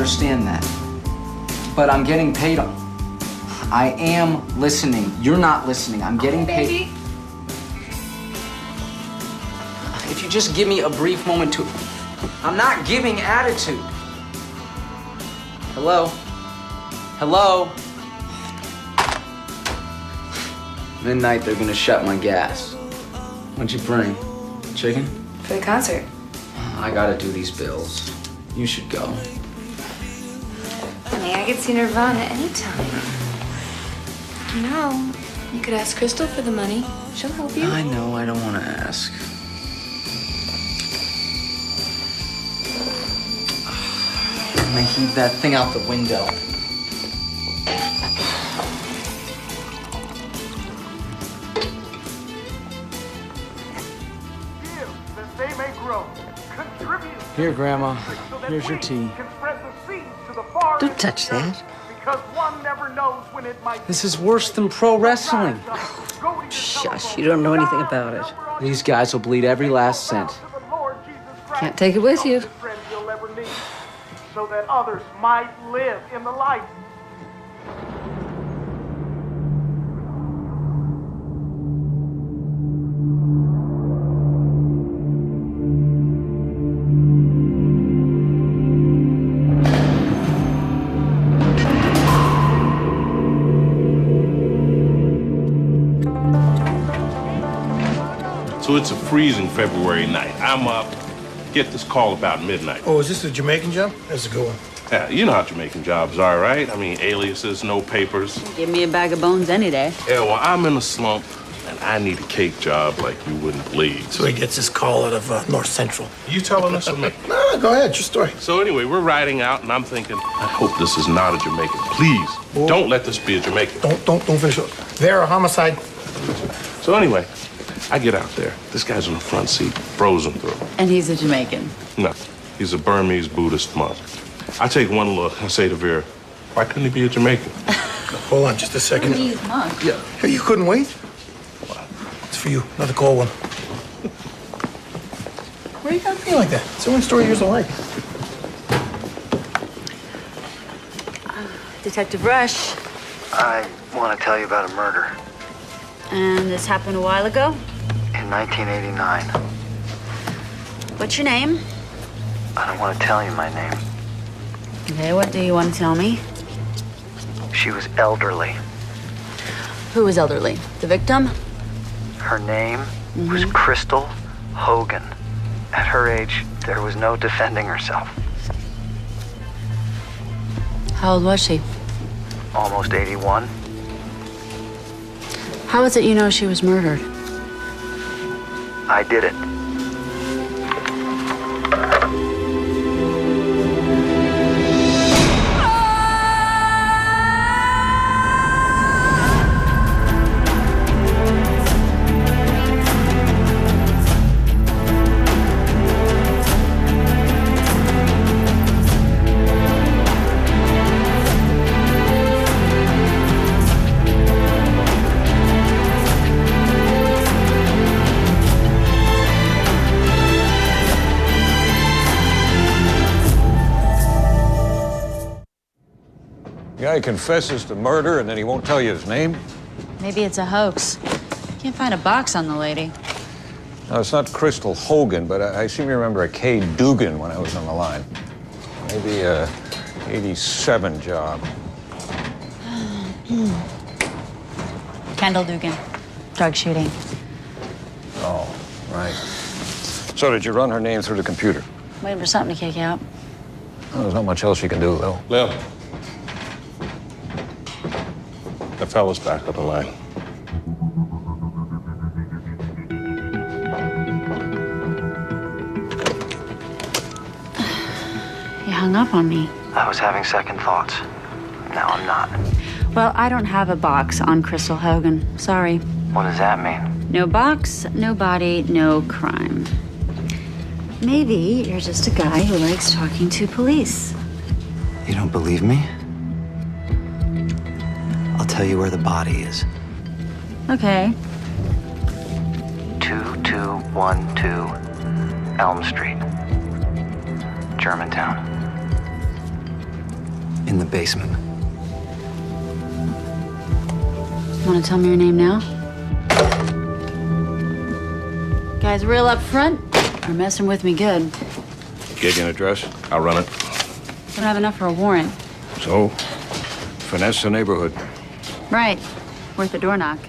understand that. But I'm getting paid. I am listening. You're not listening. I'm getting paid. Baby. If you just give me a brief moment to... I'm not giving attitude. Hello? Hello? Midnight, they're gonna shut my gas. What'd you bring? Chicken? For the concert. I gotta do these bills. You should go. Honey, I could see Nirvana anytime. No, you could ask Crystal for the money. She'll help you. I know, I don't want to ask. I'm gonna heave that thing out the window. Here, Grandma. Here's your tea. Don't touch that. This is worse than pro wrestling. Shush, you don't know anything about it. These guys will bleed every last cent. Can't take it with you. So that others might live in the light. So it's a freezing February night. I'm up, get this call about midnight. Oh, is this a Jamaican job? That's a good one. Yeah, you know how Jamaican jobs are, right? I mean, aliases, no papers. Give me a bag of bones any day. Yeah, well, I'm in a slump, and I need a cake job like you wouldn't believe. So he gets his call out of North Central. You telling us or me? No, go ahead, your story. So anyway, we're riding out, and I'm thinking, I hope this is not a Jamaican. Please, don't let this be a Jamaican. Don't finish it. Vera, homicide. So anyway, I get out there. This guy's in the front seat, frozen through. And he's a Jamaican. No, he's a Burmese Buddhist monk. I take one look, I say to Vera, why couldn't he be a Jamaican? Hold on just a second. Burmese monk? Yeah. Hey, you couldn't wait? It's for you, another cold one. Why are you gotta be like that? It's the only story yours alike. Detective Rush. I want to tell you about a murder. And this happened a while ago? In 1989. What's your name? I don't want to tell you my name. Okay, what do you want to tell me? She was elderly. Who was elderly? The victim? Her name was Crystal Hogan. At her age, there was no defending herself. How old was she? Almost 81. How is it you know she was murdered? I did it. Guy confesses to murder and then he won't tell you his name? Maybe it's a hoax. Can't find a box on the lady. No, it's not Crystal Hogan, but I seem to remember a Kay Dugan when I was on the line. Maybe a 87 job. Kendall Dugan. Drug shooting. Oh, right. So did you run her name through the computer? Waiting for something to kick out. Well, there's not much else you can do, though. Lil, that fella's back on the line. You hung up on me. I was having second thoughts. Now I'm not. Well, I don't have a box on Crystal Hogan. Sorry. What does that mean? No box, no body, no crime. Maybe you're just a guy who likes talking to police. You don't believe me? I'll tell you where the body is. Okay. 2212 Elm Street, Germantown. in the basement. Want to tell me your name now? Guys, real up front, are messing with me good. Gig and address? I'll run it. Don't have enough for a warrant. So, finesse the neighborhood. Right. Worth a door knock.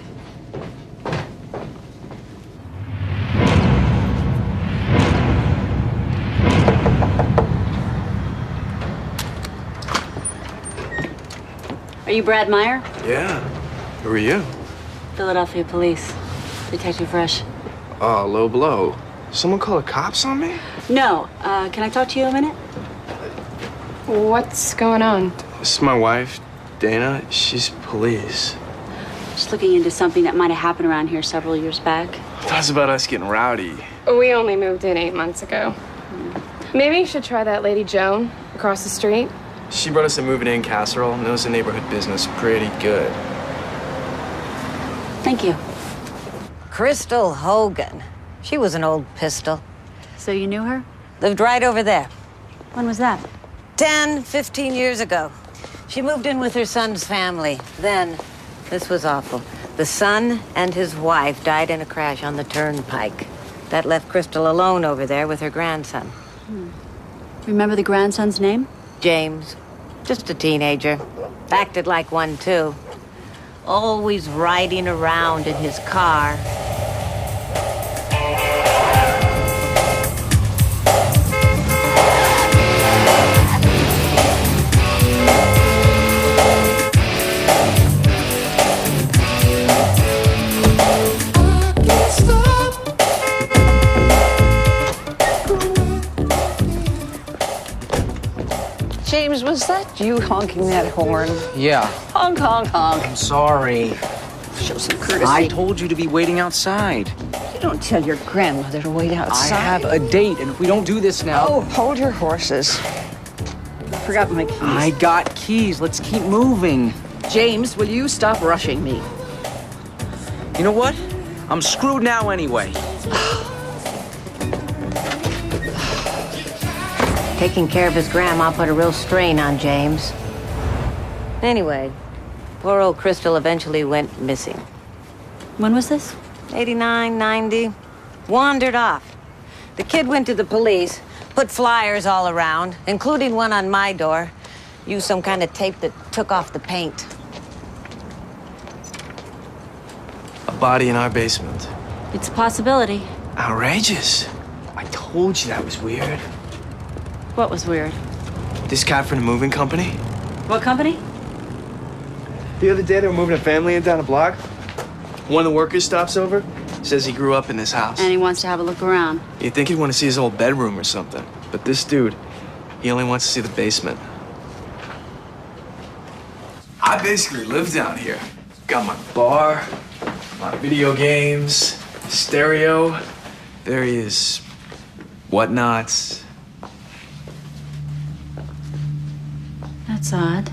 Are you Brad Meyer? Yeah. Who are you? Philadelphia Police. Detective Fresh. Oh, low blow. Someone call the cops on me? No. Can I talk to you a minute? What's going on? This is my wife, Dana. She's police. Just looking into something that might have happened around here several years back. That's about us getting rowdy. We only moved in 8 months ago. Maybe you should try that Lady Joan across the street. She brought us a moving in casserole, knows the neighborhood business pretty good. Thank you. Crystal Hogan. She was an old pistol. So you knew her? Lived right over there. When was that? 10, 15 years ago. She moved in with her son's family. Then, this was awful. The son and his wife died in a crash on the turnpike. That left Crystal alone over there with her grandson. Remember the grandson's name? James. Just a teenager. Acted like one, too. Always riding around in his car. James, was that you honking that horn? Yeah, Honk, honk, honk. I'm sorry. Show some courtesy. I told you to be waiting outside. You don't tell your grandmother to wait outside. I have a date, and if we don't do this now... Oh, hold your horses. Forgot my keys. I got keys. Let's keep moving. James, will you stop rushing me? You know what? I'm screwed now anyway. Taking care of his grandma put a real strain on James. Anyway, poor old Crystal eventually went missing. When was this? 89, 90. Wandered off. The kid went to the police, put flyers all around, including one on my door. Used some kind of tape that took off the paint. A body in our basement. It's a possibility. Outrageous. I told you that was weird. What was weird? This guy from the moving company? What company? The other day they were moving a family in down the block. One of the workers stops over, says he grew up in this house. And he wants to have a look around. You'd think he'd want to see his old bedroom or something. But this dude, he only wants to see the basement. I basically live down here. Got my bar, my video games, stereo, various whatnots. That's odd.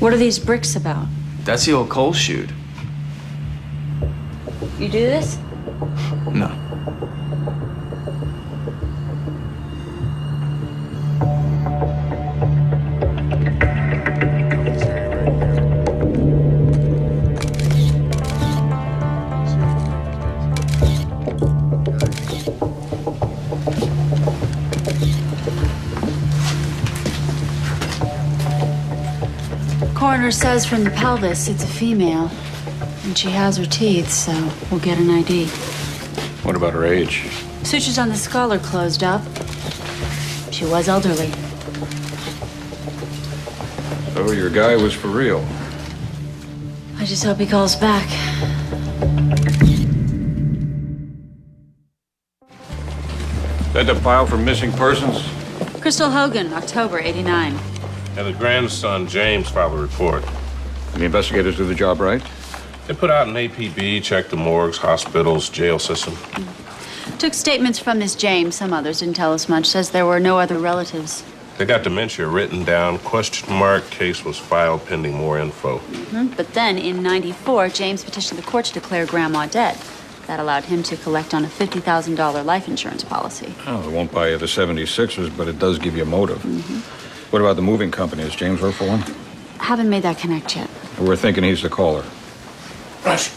What are these bricks about? That's the old coal chute. You do this? No. Coroner says from the pelvis it's a female. And she has her teeth, so we'll get an ID. What about her age? Sutures on the skull are closed up. She was elderly. So your guy was for real. I just hope he calls back. That the file for missing persons? Crystal Hogan, October, 89. And the grandson, James, filed a report. And the investigators do the job right? They put out an APB, checked the morgues, hospitals, jail system. Took statements from Miss James. Some others didn't tell us much. Says there were no other relatives. They got dementia written down, question mark, case was filed pending more info. But then, in 94, James petitioned the court to declare Grandma dead. That allowed him to collect on a $50,000 life insurance policy. Oh, it won't buy you the 76ers, but it does give you a motive. What about the moving company? Does James work for one? Haven't made that connect yet. We're thinking he's the caller. Rush.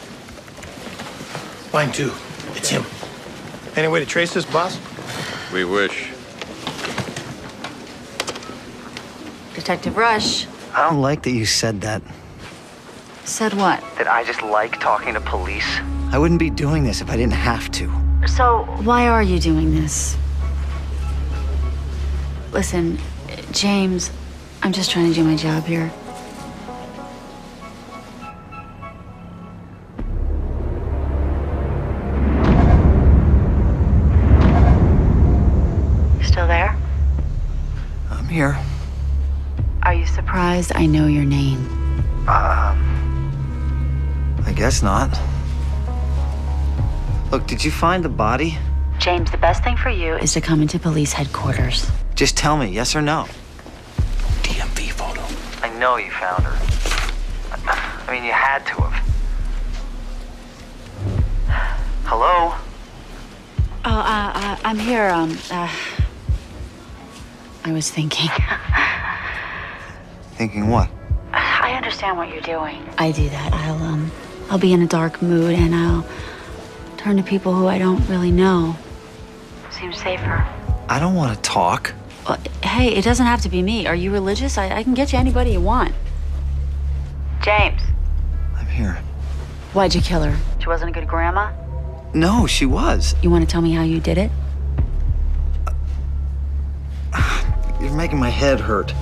Mine too. It's him. Any way to trace this, boss? We wish. Detective Rush. I don't like that you said that. Said what? That I just like talking to police. I wouldn't be doing this if I didn't have to. So, why are you doing this? Listen, James, I'm just trying to do my job here. Still there? I'm here. Are you surprised I know your name? I guess not. Look, did you find the body? James, the best thing for you is to come into police headquarters. Just tell me, yes or no. DMV photo. I know you found her. I mean, you had to have. Hello? Oh, I'm here, I was thinking. Thinking what? I understand what you're doing. I do that. I'll be in a dark mood and I'll turn to people who I don't really know. Seems safer. I don't want to talk. Well, hey, it doesn't have to be me. Are you religious? I can get you anybody you want. James. I'm here. Why'd you kill her? She wasn't a good grandma? No, she was. You want to tell me how you did it? You're making my head hurt.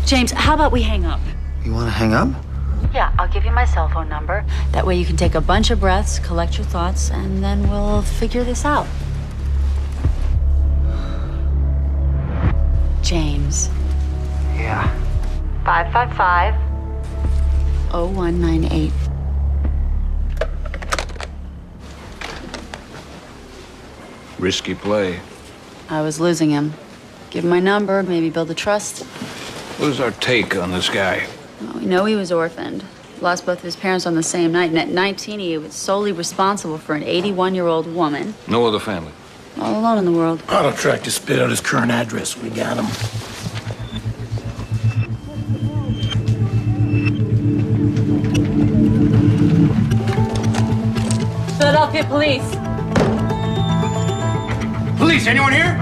James, how about we hang up? You want to hang up? Yeah, I'll give you my cell phone number. That way you can take a bunch of breaths, collect your thoughts, and then we'll figure this out. James. Yeah. 555-0198. Risky play. I was losing him. Give him my number, maybe build a trust. What is our take on this guy? Well, we know he was orphaned. Lost both of his parents on the same night, and at 19 he was solely responsible for an 81-year-old woman. No other family. All alone in the world. Auto track to spit out his current address. We got him. Philadelphia police. Police, anyone here?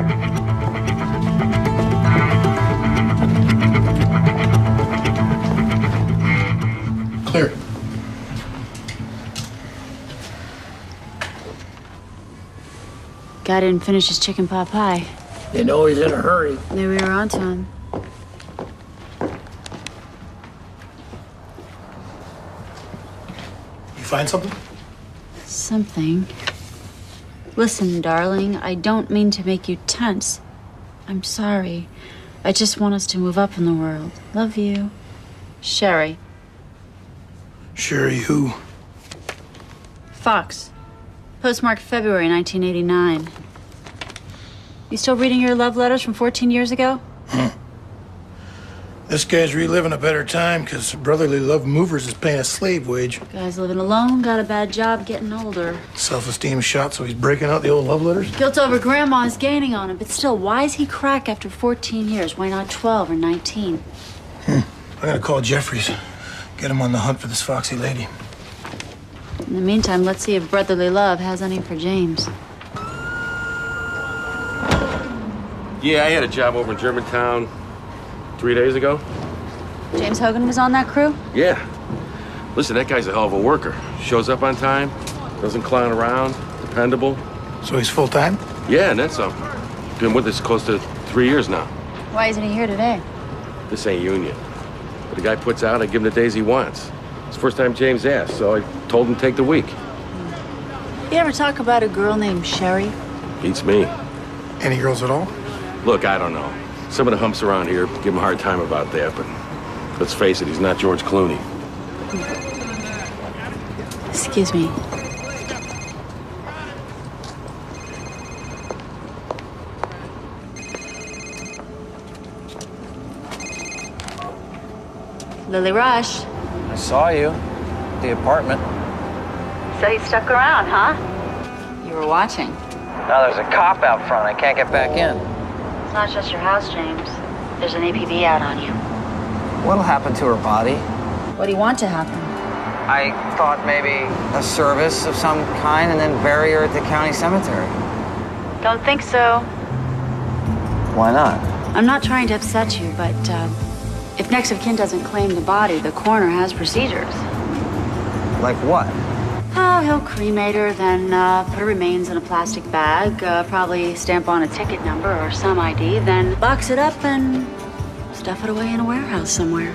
Clear. Guy didn't finish his chicken pot pie. You know he's in a hurry. Maybe we were onto him. You find something? Something. Listen, darling, I don't mean to make you tense. I'm sorry. I just want us to move up in the world. Love you. Sherry. Sherry who? Fox. Postmarked February 1989. You still reading your love letters from 14 years ago? This guy's reliving a better time because Brotherly Love Movers is paying a slave wage. Guy's living alone, got a bad job, getting older. Self-esteem shot, so he's breaking out the old love letters. Guilt over grandma is gaining on him, but still, why is he crack after 14 years? Why not 12 or 19? I gotta call Jeffries. Get him on the hunt for this foxy lady. In the meantime, let's see if Brotherly Love has any for James. Yeah, I had a job over in Germantown 3 days ago. James Hogan was on that crew? Yeah. Listen, that guy's a hell of a worker. Shows up on time, doesn't clown around, dependable. So he's full-time? Yeah, and that's something. Been with us close to 3 years now. Why isn't he here today? This ain't union. But the guy puts out, I give him the days he wants. It's the first time James asked, so I told him to take the week. You ever talk about a girl named Sherry? Beats me. Any girls at all? Look, I don't know. Some of the humps around here give him a hard time about that, but let's face it, he's not George Clooney. Excuse me. Lily Rush. I saw you. The apartment. So you stuck around, huh? You were watching. Now there's a cop out front. I can't get back in. It's not just your house, James. There's an APB out on you. What'll happen to her body? What do you want to happen? I thought maybe a service of some kind and then bury her at the county cemetery. Don't think so. Why not? I'm not trying to upset you, but if next of kin doesn't claim the body, the coroner has procedures. Like what? Oh, he'll cremate her, then put her remains in a plastic bag, probably stamp on a ticket number or some ID, then box it up and stuff it away in a warehouse somewhere.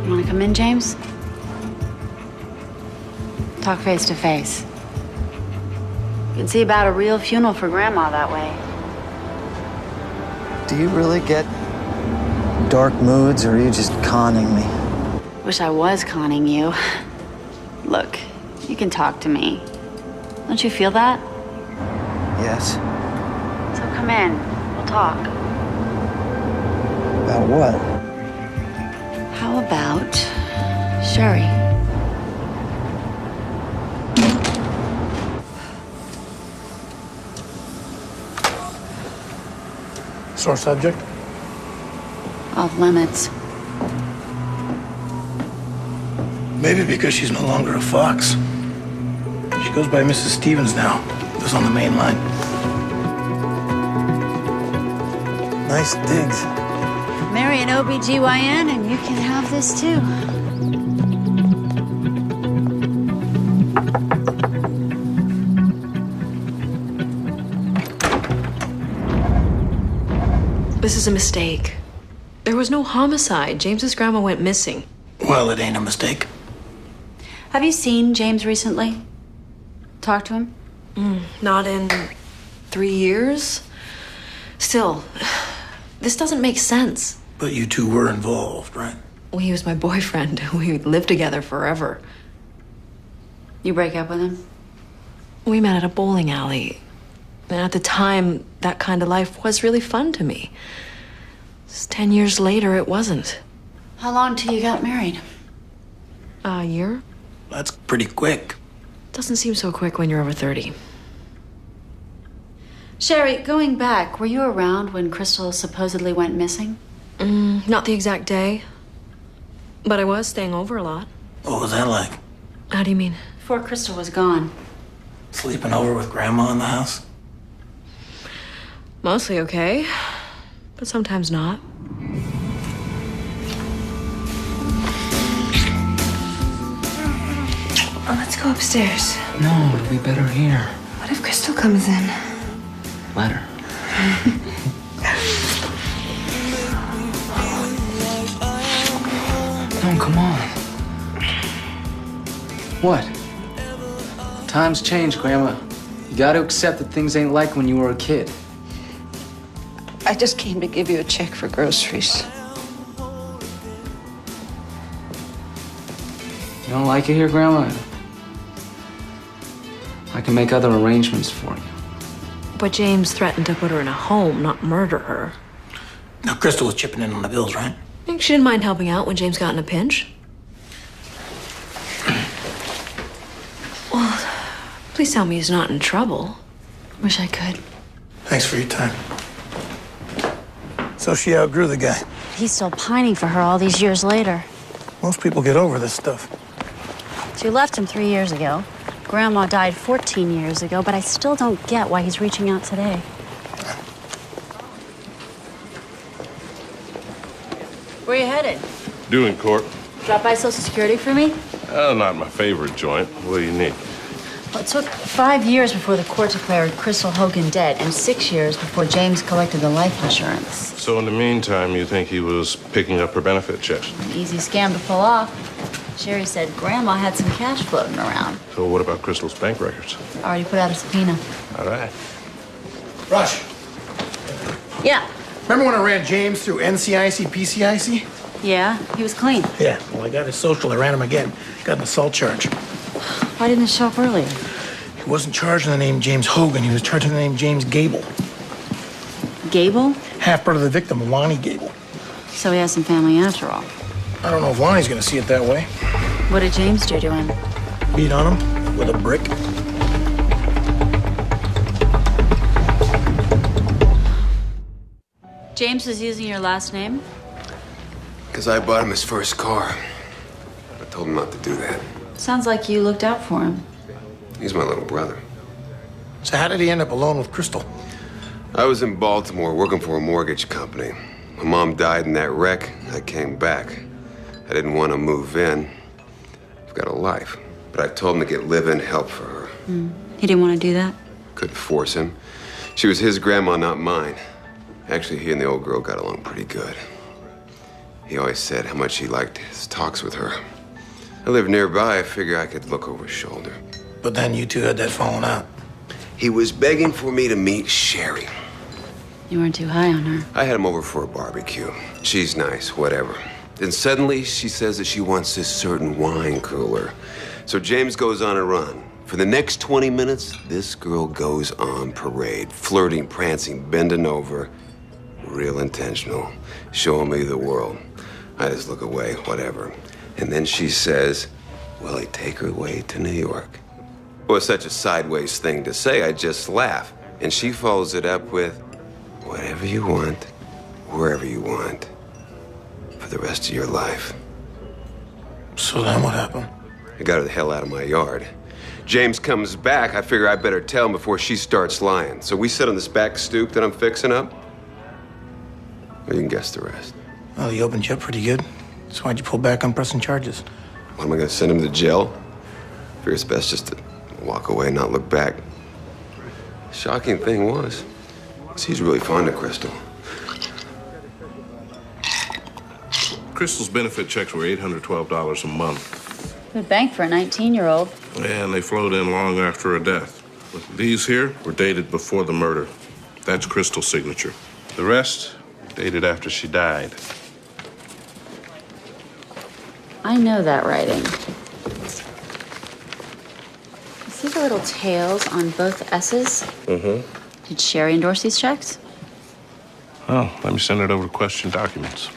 You want to come in, James? Talk face to face. You can see about a real funeral for Grandma that way. Do you really get dark moods, or are you just conning me? Wish I was conning you. Look, you can talk to me. Don't you feel that? Yes. So come in. We'll talk. About what? How about Sherry? Sore subject? Off limits. Maybe because she's no longer a Fox. She goes by Mrs. Stevens now. Lives on the main line. Nice digs. Marry an OBGYN and you can have this too. This is a mistake. There was no homicide. James's grandma went missing. Well, it ain't a mistake. Have you seen James recently? Talked to him? Not in 3 years. Still, this doesn't make sense. But you two were involved, right? Well, he was my boyfriend. We lived together forever. You break up with him? We met at a bowling alley. And at the time, that kind of life was really fun to me. Just 10 years later, it wasn't. How long till you got married? A year? That's pretty quick. Doesn't seem so quick when you're over 30. Sherry, going back, were you around when Crystal supposedly went missing? Not the exact day. But I was staying over a lot. What was that like? How do you mean? Before Crystal was gone. Sleeping over with Grandma in the house? Mostly okay. But sometimes not. Oh, let's go upstairs. No, it'll be better here. What if Crystal comes in? Let her. No, come on. What? Times change, Grandma. You gotta accept that things ain't like when you were a kid. I just came to give you a check for groceries. You don't like it here, Grandma? I can make other arrangements for you. But James threatened to put her in a home, not murder her. Now, Crystal was chipping in on the bills, right? I think she didn't mind helping out when James got in a pinch. Well, please tell me he's not in trouble. Wish I could. Thanks for your time. So she outgrew the guy. He's still pining for her all these years later. Most people get over this stuff. She left him 3 years ago. Grandma died 14 years ago, but I still don't get why he's reaching out today. Where you headed? Doing court. Drop by Social Security for me? Not my favorite joint. What do you need? Well, it took 5 years before the court declared Crystal Hogan dead and 6 years before James collected the life insurance. So in the meantime, you think he was picking up her benefit checks? An easy scam to pull off. Sherry said Grandma had some cash floating around. So what about Crystal's bank records? Already put out a subpoena. All right. Rush, Yeah. remember when I ran James through NCIC, PCIC? Yeah, he was clean. Yeah, well, I got his social. I ran him again. Got an assault charge. Why didn't it show up earlier? He wasn't charged in the name James Hogan. He was charged in the name James Gable. Gable? Half brother of the victim, Lonnie Gable. So he has some family after all. I don't know if Lonnie's gonna see it that way. What did James do to him? Beat on him with a brick. James is using your last name? Because I bought him his first car. I told him not to do that. Sounds like you looked out for him. He's my little brother. So how did he end up alone with Crystal? I was in Baltimore working for a mortgage company. My mom died in that wreck. I came back. I didn't want to move in. I've got a life. But I told him to get live-in help for her. He didn't want to do that? Couldn't force him. She was his grandma, not mine. Actually, he and the old girl got along pretty good. He always said how much he liked his talks with her. I lived nearby. I figured I could look over his shoulder. But then you two had that falling out. He was begging for me to meet Sherry. You weren't too high on her. I had him over for a barbecue. She's nice, whatever. Then suddenly she says that she wants this certain wine cooler. So James goes on a run. For the next 20 minutes, this girl goes on parade, flirting, prancing, bending over. Real intentional, showing me the world. I just look away, whatever. And then she says, will I take her away to New York? Well, it's such a sideways thing to say, I just laugh. And she follows it up with, whatever you want, wherever you want, for the rest of your life. So then what happened? I got her the hell out of my yard. James comes back, I figure I better tell him before she starts lying. So we sit on this back stoop that I'm fixing up. Well, you can guess the rest. Well, he opened you up pretty good. So why'd you pull back on pressing charges? What, am I gonna send him to jail? Figure it's best just to walk away, not look back. Shocking thing was, he's really fond of Crystal. Crystal's benefit checks were $812 a month. Good bank for a 19-year-old. And they flowed in long after her death. These here were dated before the murder. That's Crystal's signature. The rest, dated after she died. I know that writing. See the little tails on both S's? Mm-hmm. Did Sherry endorse these checks? Oh, let me send it over to question documents.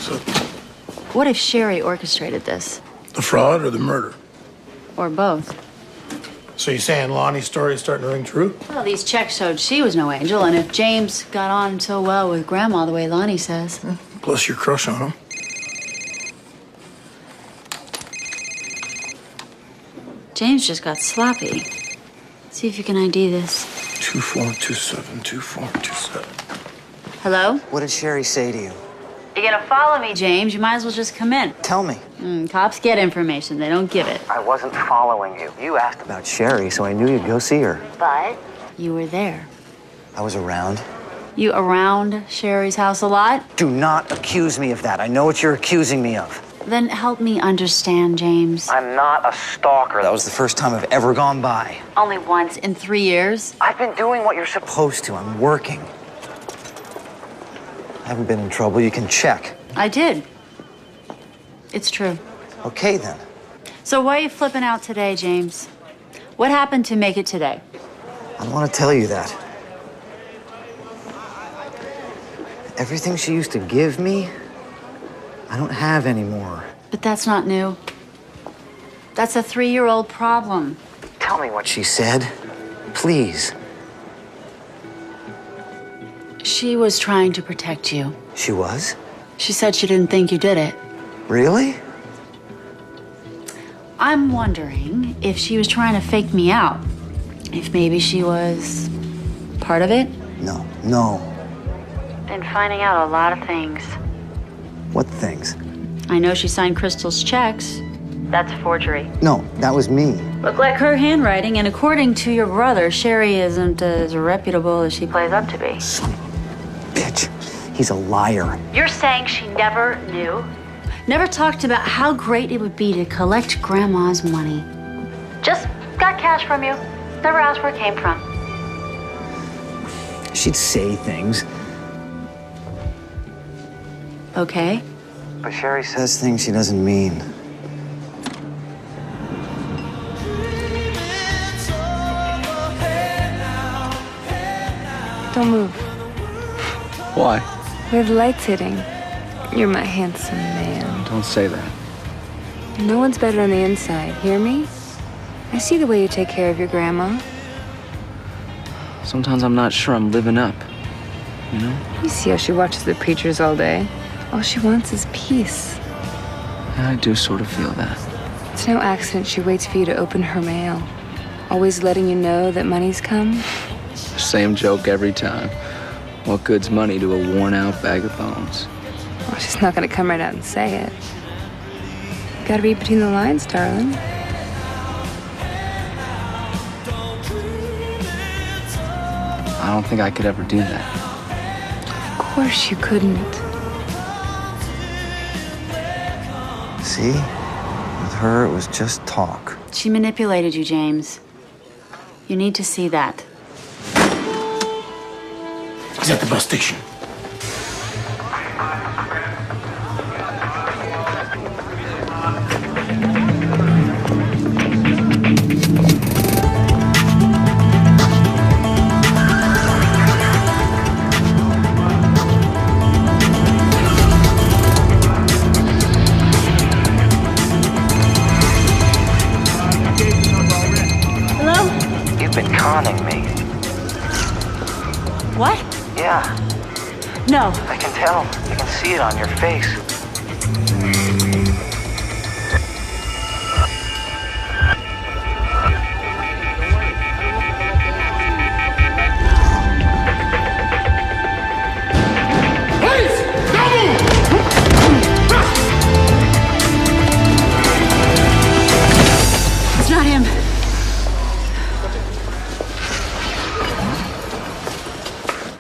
So, What if Sherry orchestrated this? the fraud or the murder? Or both? So you're saying Lonnie's story is starting to ring true? Well, these checks showed she was no angel, and if James got on so well with Grandma the way Lonnie says. Plus your crush on him. James just got sloppy. See if you can ID this. 2427, 2427. Hello? What did Sherry say to you? You're gonna follow me, James. You might as well just come in. Tell me. Cops get information, they don't give it. I wasn't following you. You asked about Sherry, so I knew you'd go see her. But you were there. I was around. You around Sherry's house a lot? Do not accuse me of that. I know what you're accusing me of. Then help me understand, James. I'm not a stalker. That was the first time I've ever gone by. Only once in 3 years? I've been doing what you're supposed to. I'm working. I haven't been in trouble. You can check. I did. It's true. Okay, then. So why are you flipping out today, James? What happened to make it today? I don't want to tell you that. Everything she used to give me, I don't have anymore. But that's not new. That's a 3-year-old problem. Tell me what she said. Please. She was trying to protect you. She was? She said she didn't think you did it. Really? I'm wondering if she was trying to fake me out. If maybe she was part of it? No. Been finding out a lot of things. What things? I know she signed Crystal's checks. That's forgery. No, that was me. Look like her handwriting, and according to your brother, Sherry isn't as reputable as she plays up to be. Bitch. He's a liar. You're saying she never knew? Never talked about how great it would be to collect Grandma's money. Just got cash from you. Never asked where it came from. She'd say things. Okay. But Sherry says things she doesn't mean. Don't move. Why? We have lights hitting. You're my handsome man. Don't say that. No one's better on the inside, hear me? I see the way you take care of your grandma. Sometimes I'm not sure I'm living up. you know? You see how she watches the preachers all day? All she wants is peace. And I do sort of feel that. It's no accident she waits for you to open her mail. Always letting you know that money's come. Same joke every time. What good's money to a worn-out bag of bones? Well, she's not gonna come right out and say it. You gotta read between the lines, darling. I don't think I could ever do that. Of course you couldn't. See? With her, it was just talk. She manipulated you, James. You need to see that. He's at the bus station. You've been conning me. What? Yeah, No. I can tell. I can see it on your face. It's not him.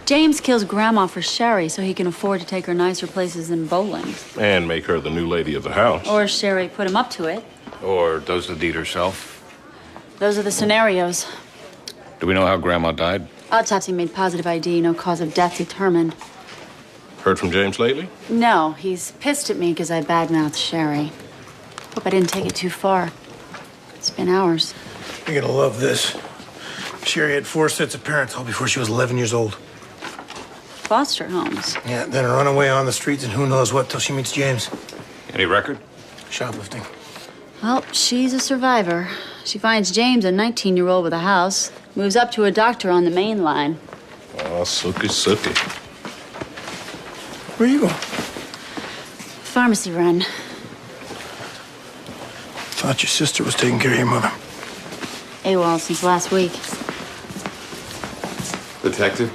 James kills Grandma for Sherry so he can afford to take her nicer places than bowling. And make her the new lady of the house. Or Sherry put him up to it. Or does the deed herself? Those are the scenarios. Do we know how Grandma died? Autopsy made positive ID, no cause of death determined. Heard from James lately? No, he's pissed at me because I badmouthed Sherry. Hope I didn't take it too far. It's been hours. You're gonna love this. Sherry had 4 sets of parents all before she was 11 years old. Foster homes. Yeah, then a runaway on the streets and who knows what till she meets James. Any record? Shoplifting. Well, she's a survivor. She finds James, a 19-year-old with a house, moves up to a doctor on the main line. Oh, sooky, sooky. Where are you going? Pharmacy run. Thought your sister was taking care of your mother. AWOL since last week. Detective?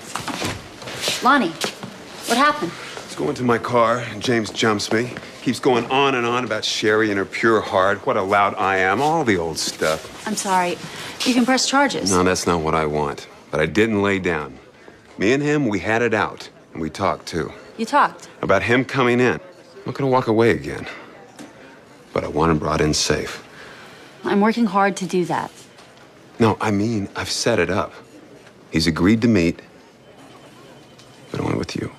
Lonnie, what happened? Let's go into my car, and James jumps me. Keeps going on and on about Sherry and her pure heart, what a lout I am, all the old stuff. I'm sorry. You can press charges. No, that's not what I want. But I didn't lay down. Me and him, we had it out. And we talked, too. You talked. About him coming in. I'm not gonna walk away again. But I want him brought in safe. I'm working hard to do that. No, I mean, I've set it up. He's agreed to meet, but only with you.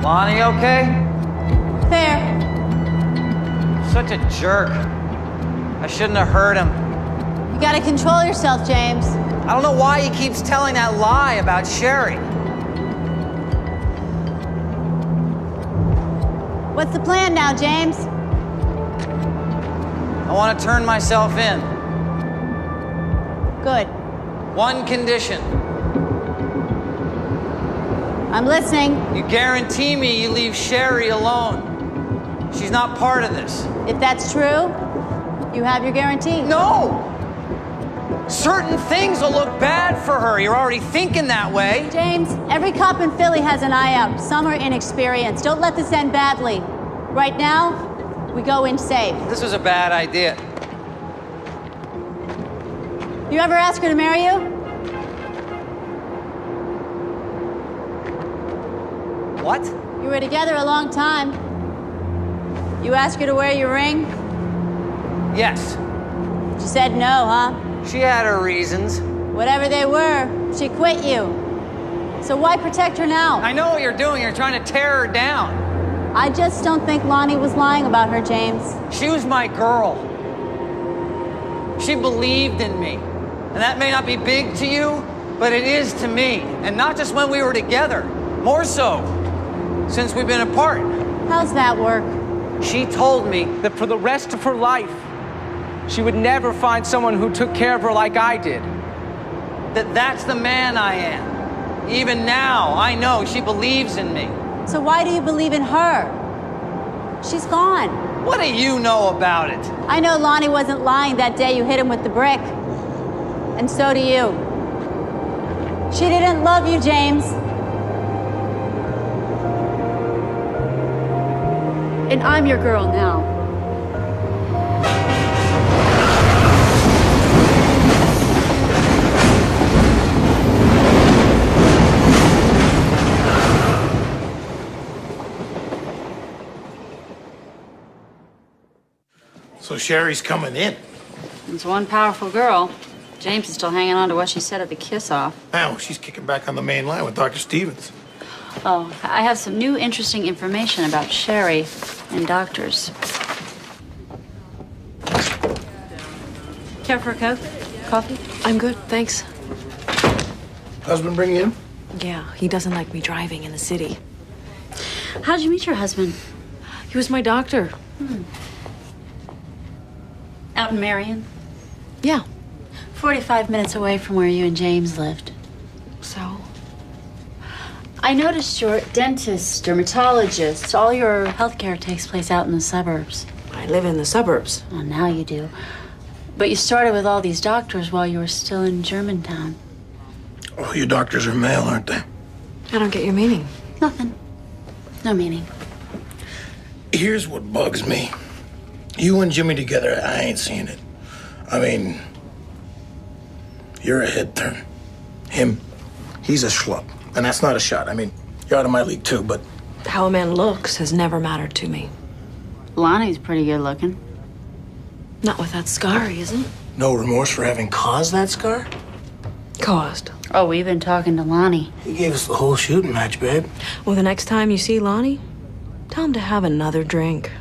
Lonnie, okay? Fair. Such a jerk. I shouldn't have hurt him. You gotta control yourself, James. I don't know why he keeps telling that lie about Sherry. What's the plan now, James? I want to turn myself in. Good. One condition. I'm listening. You guarantee me you leave Sherry alone. She's not part of this. If that's true, you have your guarantee. No! Certain things will look bad for her. You're already thinking that way. James, every cop in Philly has an eye out. Some are inexperienced. Don't let this end badly. Right now, we go in safe. This was a bad idea. You ever ask her to marry you? What? You were together a long time. You asked her to wear your ring? Yes. She said no, huh? She had her reasons. Whatever they were, she quit you. So why protect her now? I know what you're doing. You're trying to tear her down. I just don't think Lonnie was lying about her, James. She was my girl. She believed in me. And that may not be big to you, but it is to me. And not just when we were together. More so, since we've been apart. How's that work? She told me that for the rest of her life, she would never find someone who took care of her like I did. That's the man I am. Even now, I know she believes in me. So why do you believe in her? She's gone. What do you know about it? I know Lonnie wasn't lying that day you hit him with the brick. And so do you. She didn't love you, James. And I'm your girl now. So Sherry's coming in. It's one powerful girl. James is still hanging on to what she said at the kiss-off. Now she's kicking back on the main line with Dr. Stevens. Oh, I have some new interesting information about Sherry and doctors. Care for a Coke? Coffee? I'm good, thanks. Husband bring you in? Yeah, he doesn't like me driving in the city. How'd you meet your husband? He was my doctor. Out in Marion? Yeah. 45 minutes away from where you and James lived. So? I noticed your dentist, dermatologist, all your healthcare takes place out in the suburbs. I live in the suburbs. Well, now you do. But you started with all these doctors while you were still in Germantown. All your doctors are male, aren't they? I don't get your meaning. Nothing. No meaning. Here's what bugs me. You and Jimmy together, I ain't seen it. I mean, you're a head turn. Him, he's a schlup. And that's not a shot. I mean, you're out of my league too, but... How a man looks has never mattered to me. Lonnie's pretty good looking. Not with that scar, he isn't. No remorse for having caused that scar? Caused. Oh, we've been talking to Lonnie. He gave us the whole shooting match, babe. Well, the next time you see Lonnie, tell him to have another drink.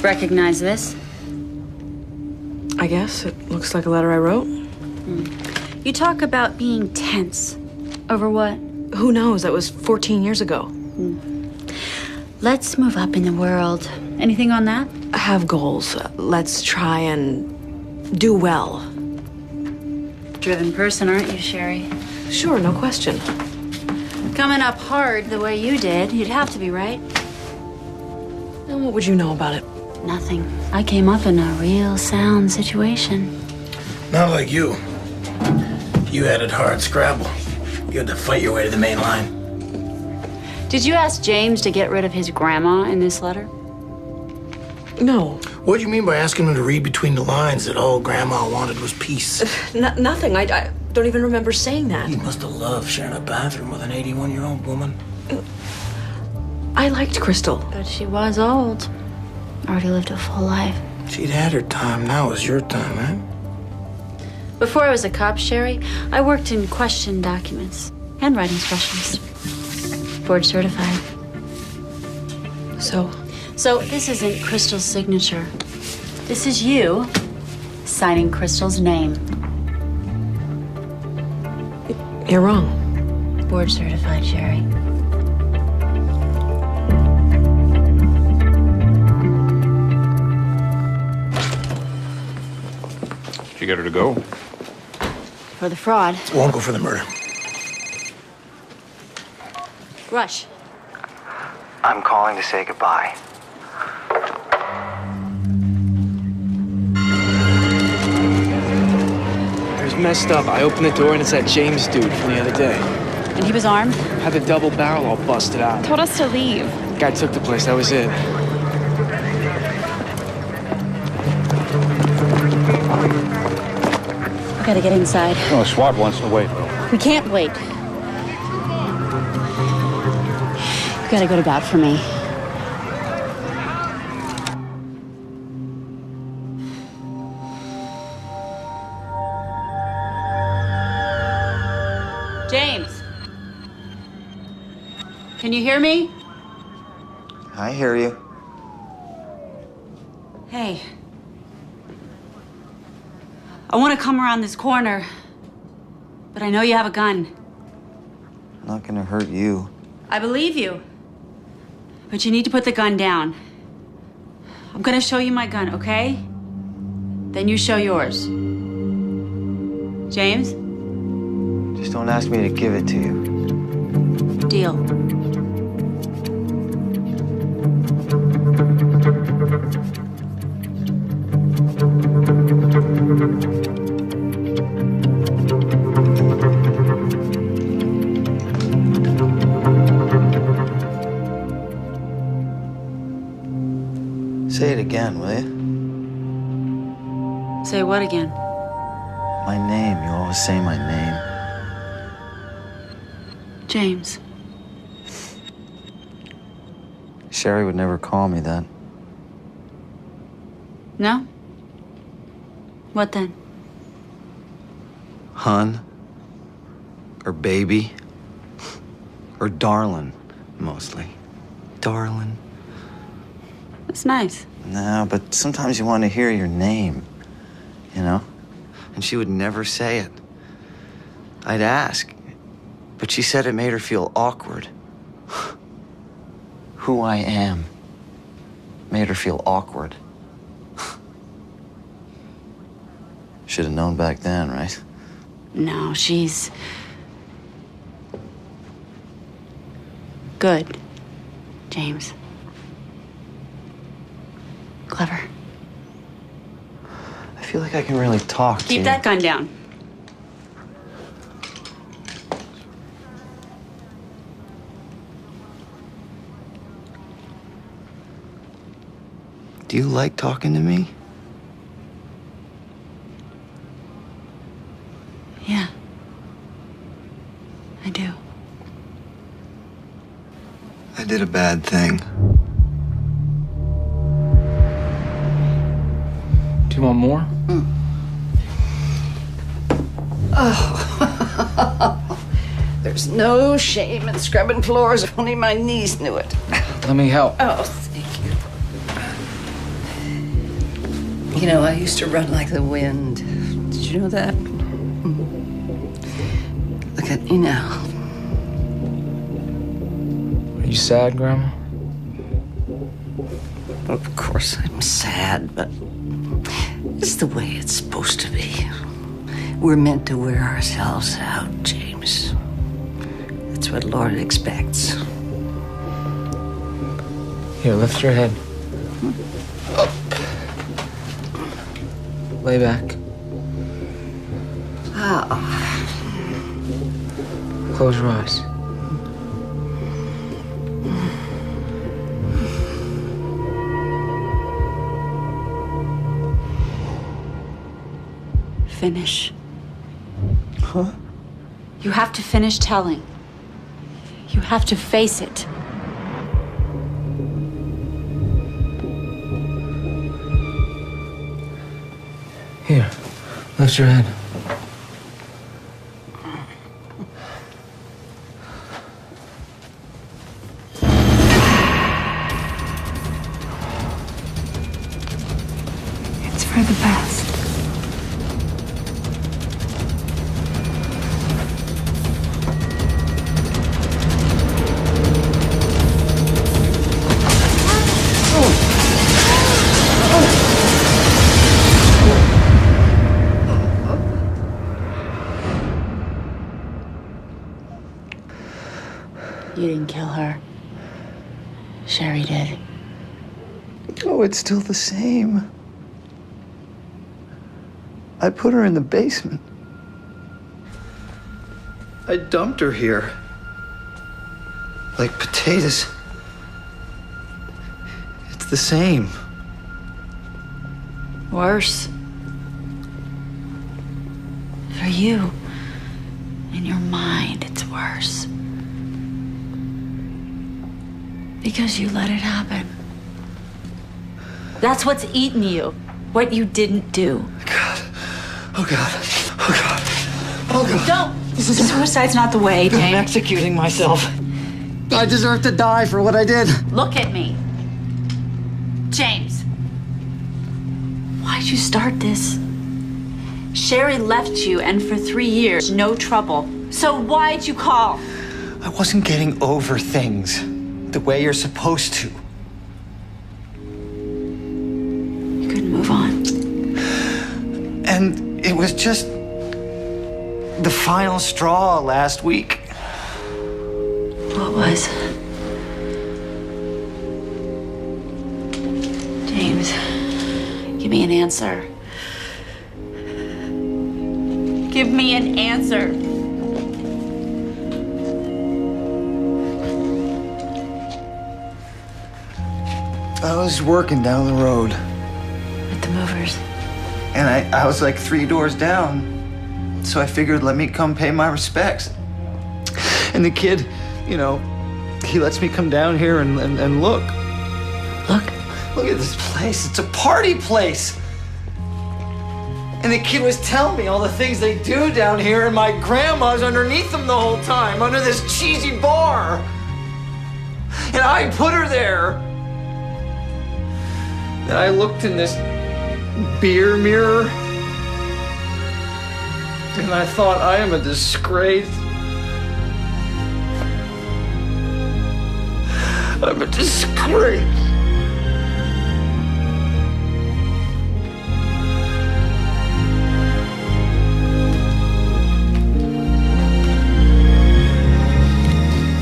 Recognize this? I guess it looks like a letter I wrote. You talk about being tense. Over what? Who knows? That was 14 years ago. Let's move up in the world. Anything on that? I have goals. Let's try and do well. Driven person, aren't you, Sherry? Sure, no question. Coming up hard the way you did, you'd have to be, right? And what would you know about it? Nothing. I came up in a real sound situation. Not like you. You had it hard scrabble. You had to fight your way to the main line. Did you ask James to get rid of his grandma in this letter? No. What do you mean by asking him to read between the lines that all Grandma wanted was peace? Nothing. I don't even remember saying that. He must have loved sharing a bathroom with an 81-year-old woman. I liked Crystal. But she was old. Already lived a full life. She'd had her time. Now is your time, right? Before I was a cop, Sherry, I worked in question documents. Handwriting specialist. Board certified. So this isn't Crystal's signature. This is you signing Crystal's name. You're wrong. Board certified, Sherry. Did you get her to go? For the fraud. Won't go for the murder. Rush. I'm calling to say goodbye. It was messed up. I opened the door and it's that James dude from the other day. And he was armed? Had the double barrel all busted out. Told us to leave. Guy took the place. That was it. We gotta get inside. No, SWAT wants to wait, though. We can't wait. You gotta go to bat for me. James. Can Can you hear me? I hear you. Hey. I want to come around this corner, but I know you have a gun. I'm not gonna hurt you. I believe you. But you need to put the gun down. I'm gonna show you my gun, okay? Then you show yours. James? Just don't ask me to give it to you. Deal. Say it again, will you? Say what again? My name. You always say my name. James. Sherry would never call me that. No? What then? Hun. Or baby. Or darling, mostly. Darling. That's nice. No, but sometimes you want to hear your name, you know? And she would never say it. I'd ask, but she said it made her feel awkward. Who I am made her feel awkward. Should have known back then, right? No, she's good, James. Clever. I feel like I can really talk to you. Keep that gun down. Do you like talking to me? Yeah. I do. I did a bad thing. Do you want more? Oh. There's no shame in scrubbing floors if only my knees knew it. Let me help. Oh, thank you. You know, I used to run like the wind. Did you know that? Look at me now. Are you sad, Grandma? Of course I'm sad, but it's the way it's supposed to be. We're meant to wear ourselves out, James. That's what Lord expects. Here, lift your head. Up. Lay back. Close your eyes. Finish. Huh? You have to finish telling. You have to face it. Here, lift your head. It's for the best. You didn't kill her. Sherry did. Oh, it's still the same. I put her in the basement. I dumped her here. Like potatoes. It's the same. Worse. For you. In your mind, it's worse. Because you let it happen. That's what's eaten you. What you didn't do. Oh, God. Oh, God. Oh, God. Don't! Suicide's not the way, James. I'm executing myself. I deserve to die for what I did. Look at me. James. Why'd you start this? Sherry left you, and for 3 years, no trouble. So why'd you call? I wasn't getting over things the way you're supposed to. You couldn't move on. And it was just the final straw last week. What was? James, give me an answer. Give me an answer. I was working down the road. With the movers. And I was like 3 doors down. So I figured, let me come pay my respects. And the kid, you know, he lets me come down here and look. Look? Look at this place. It's a party place. And the kid was telling me all the things they do down here, and my grandma's underneath them the whole time, under this cheesy bar. And I put her there. And I looked in this beer mirror, and I thought, I am a disgrace. I'm a disgrace.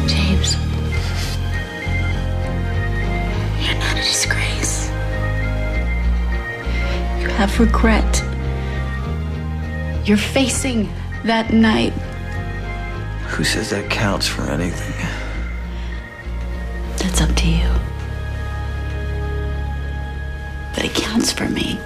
James, you're not a disgrace. You have regret. You're facing that night. Who says that counts for anything? That's up to you. But it counts for me.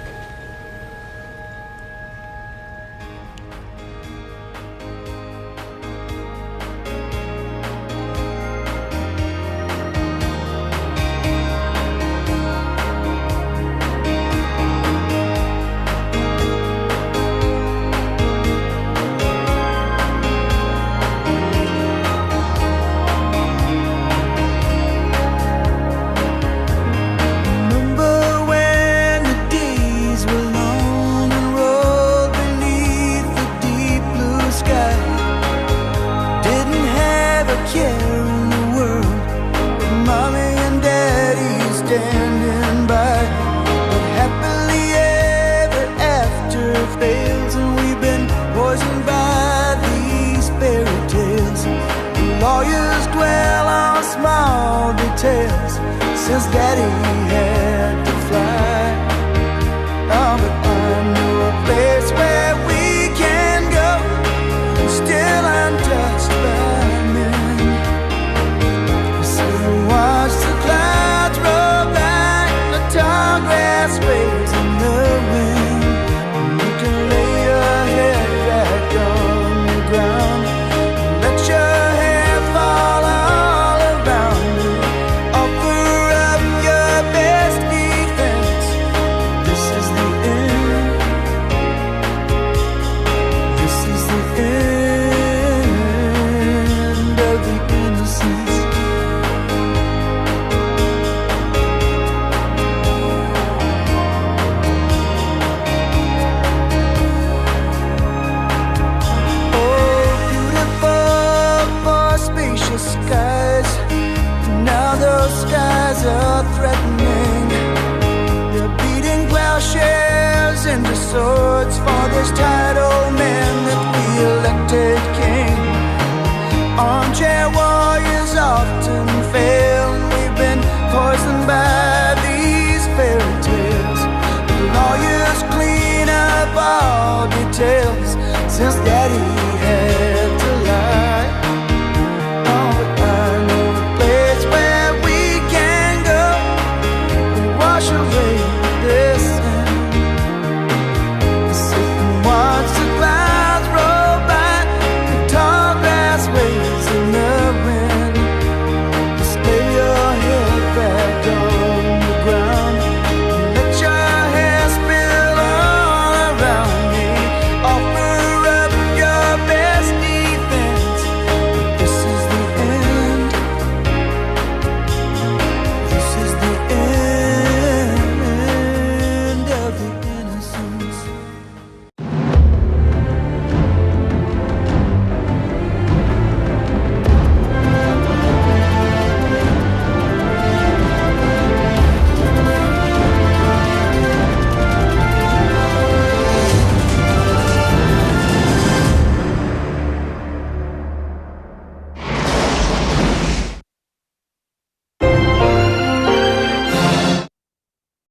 Since Daddy had to fly. Oh, but I know a place where we can go, still untouched by men. So watch the clouds roll back, the tall grass waves in the wind. And you can lay your head back on the ground, let your hair fall all around you. Offer up your best defense. This is the end. This is the end of the innocence. Oh, beautiful for spacious skies. Now those skies are threatening. They're beating plowshares into swords for this tired old man that we elected king. Armchair warriors often fail, and we've been poisoned by these fairy tales. The lawyers clean up all details since Daddy